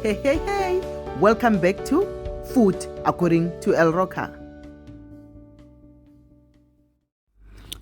Hey, welcome back to Food According to El Roca.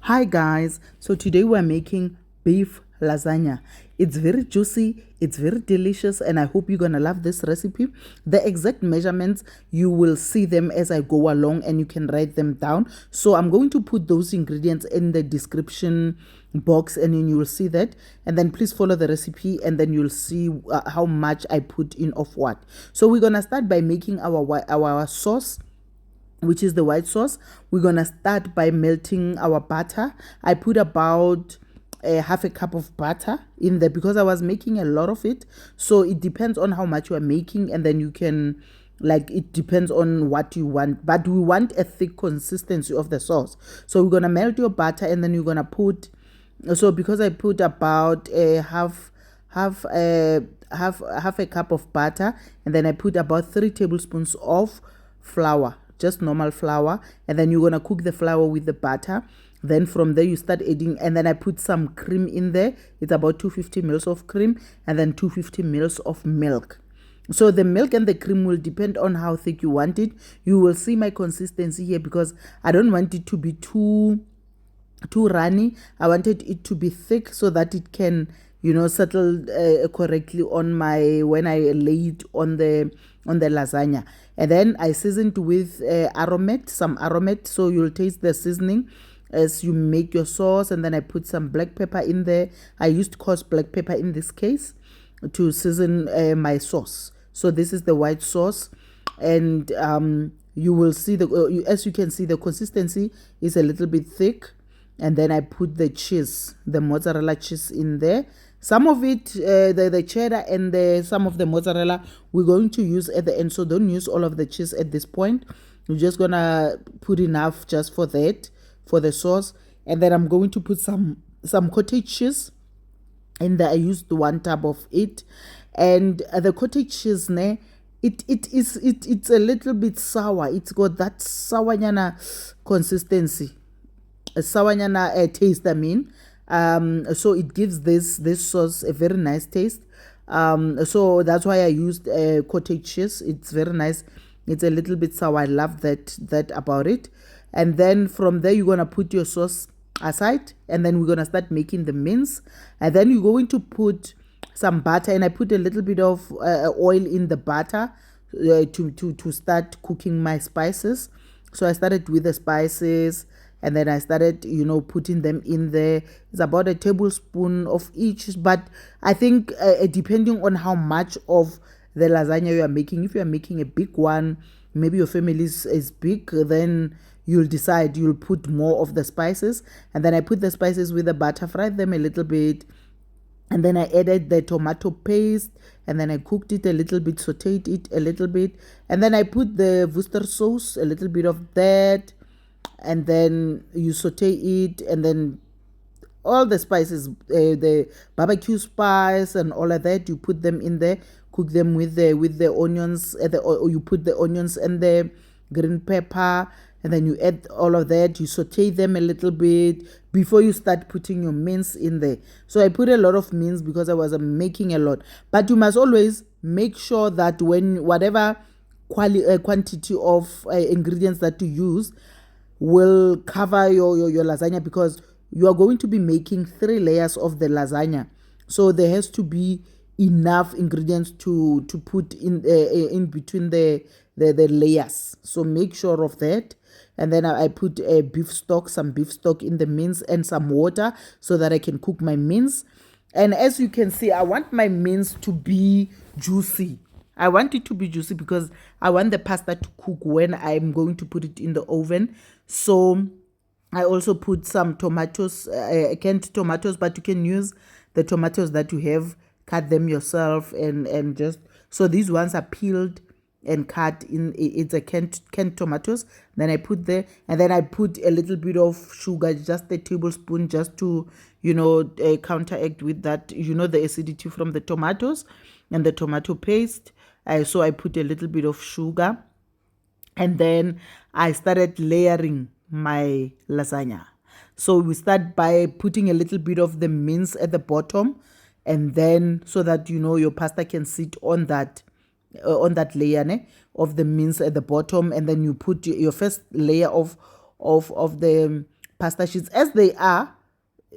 Hi guys, so today we're making beef lasagna. It's very juicy, it's very delicious, and I hope you're gonna love this recipe. The exact measurements, you will see them as I go along and you can write them down. So I'm going to put those ingredients in the description box and then you will see that, and then please follow the recipe and then you'll see how much I put in of what. So we're gonna start by making our sauce, which is the white sauce. We're gonna start by melting our butter. I put about half a cup of butter in there because I was making a lot of it. So it depends on how much you are making, and then you can, like, it depends on what you want, but we want a thick consistency of the sauce. So we're gonna melt your butter and then you're gonna put, so because I put about half a cup of butter, and then I put about 3 tablespoons of flour, just normal flour, and then you're gonna cook the flour with the butter. Then from there you start adding, and then I put some cream in there. It's about 250 mils of cream and then 250 mils of milk. So the milk and the cream will depend on how thick you want it. You will see my consistency here because I don't want it to be too runny. I wanted it to be thick so that it can, settle correctly on my, when I lay it on the lasagna. And then I seasoned with Aromat, some Aromat, so you'll taste the seasoning as you make your sauce. And then I put some black pepper in there. I used coarse black pepper in this case to season my sauce. So this is the white sauce, and you will see as you can see, the consistency is a little bit thick. And then I put the cheese, the mozzarella cheese in there. Some of it, the cheddar and some of the mozzarella, we're going to use at the end. So don't use all of the cheese at this point. You're just going to put enough just for that, for the sauce. And then I'm going to put some cottage cheese in there. I used 1 tub of it. And the cottage cheese, it's a little bit sour. It's got that sour consistency. A sour taste, I mean. So it gives this sauce a very nice taste. So that's why I used cottage cheese. It's very nice. It's a little bit sour. I love that about it. And then from there you're gonna put your sauce aside, and then we're gonna start making the mince. And then you're going to put some butter, and I put a little bit of oil in the butter to start cooking my spices. So I started with the spices, and then I started, putting them in there. It's about a tablespoon of each, but I think depending on how much of the lasagna you are making, if you are making a big one, maybe your family is big, then you'll decide, you'll put more of the spices. And then I put the spices with the butter, fried them a little bit, and then I added the tomato paste, and then I cooked it a little bit, sauteed it a little bit, and then I put the Worstersauce, a little bit of that, and then you saute it, and then all the spices, the barbecue spice and all of that, you put them in there, cook them with the onions, or you put the onions and the green pepper, and then you add all of that. You saute them a little bit before you start putting your mince in there. So I put a lot of mince because I was making a lot, but you must always make sure that when whatever quantity of ingredients that you use will cover your lasagna, because you are going to be making 3 layers of the lasagna. So there has to be enough ingredients to put in between the layers. So make sure of that. And then I put some beef stock in the mince and some water so that I can cook my mince. And as you can see, I want my mince to be juicy. I want it to be juicy because I want the pasta to cook when I'm going to put it in the oven. So I also put some tomatoes, canned tomatoes, but you can use the tomatoes that you have, cut them yourself, and just, so these ones are peeled and cut in. It's a canned tomatoes. Then I put there, and then I put a little bit of sugar, just a tablespoon, just to counteract with that, the acidity from the tomatoes and the tomato paste. So I put a little bit of sugar, and then I started layering my lasagna. So we start by putting a little bit of the mince at the bottom, and then so that your pasta can sit on that on that layer of the mince at the bottom, and then you put your first layer of the pasta sheets as they are,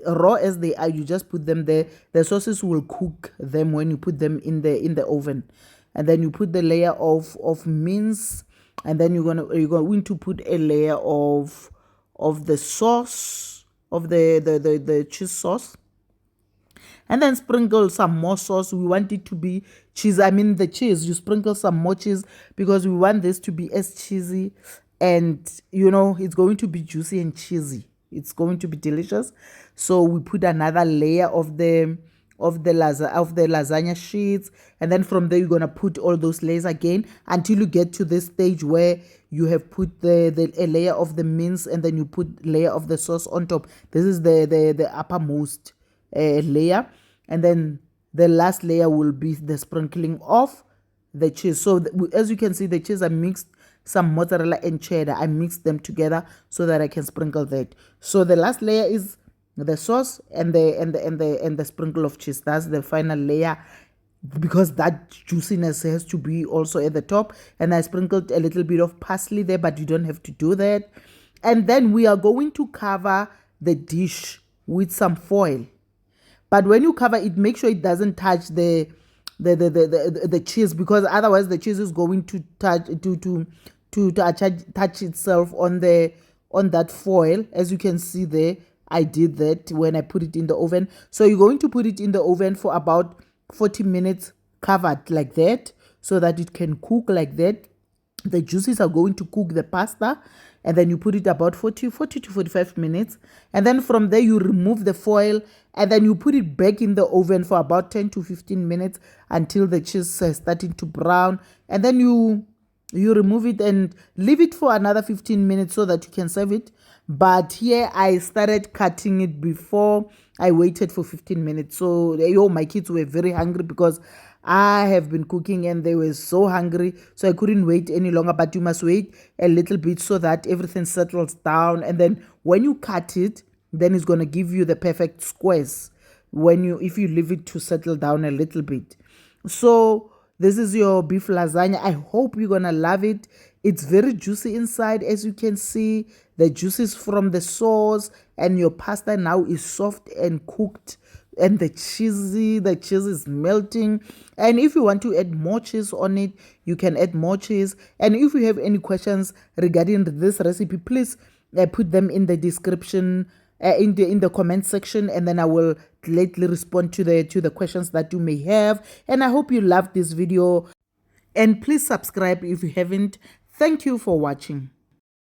raw as they are. You just put them there. The sauces will cook them when you put them in the oven, and then you put the layer of mince, and then you're going to put a layer of the sauce, of the cheese sauce, and then sprinkle some more sauce. We want it to be cheese. I mean the cheese, you sprinkle some more cheese because we want this to be as cheesy, and it's going to be juicy and cheesy. It's going to be delicious. So we put another layer of the lasagna sheets, and then from there you're going to put all those layers again until you get to this stage where you have put a layer of the mince, and then you put layer of the sauce on top. This is the uppermost layer, and then the last layer will be the sprinkling of the cheese. So as you can see, the cheese I mixed some mozzarella and cheddar. I mixed them together so that I can sprinkle that. So the last layer is the sauce and the sprinkle of cheese. That's the final layer, because that juiciness has to be also at the top. And I sprinkled a little bit of parsley there, but you don't have to do that. And then we are going to cover the dish with some foil. But when you cover it, make sure it doesn't touch the cheese, because otherwise the cheese is going to touch itself on that foil. As you can see there, I did that when I put it in the oven. So you're going to put it in the oven for about 40 minutes covered like that, so that it can cook like that. The juices are going to cook the pasta, and then you put it about 40 to 45 minutes. And then from there you remove the foil, and then you put it back in the oven for about 10 to 15 minutes until the cheese is starting to brown. And then you remove it and leave it for another 15 minutes so that you can serve it. But here I started cutting it before I waited for 15 minutes. So my kids were very hungry because I have been cooking and they were so hungry, so I couldn't wait any longer. But you must wait a little bit so that everything settles down, and then when you cut it, then it's going to give you the perfect squares if you leave it to settle down a little bit. So this is your beef lasagna. I hope you're going to love it. It's very juicy inside, as you can see. The juices from the sauce, and your pasta now is soft and cooked, and the cheese is melting. And if you want to add more cheese on it, you can add more cheese. And if you have any questions regarding this recipe, please put them in the description, in the comment section, and then I will gladly respond to the questions that you may have. And I hope you loved this video, and please subscribe if you haven't. Thank you for watching.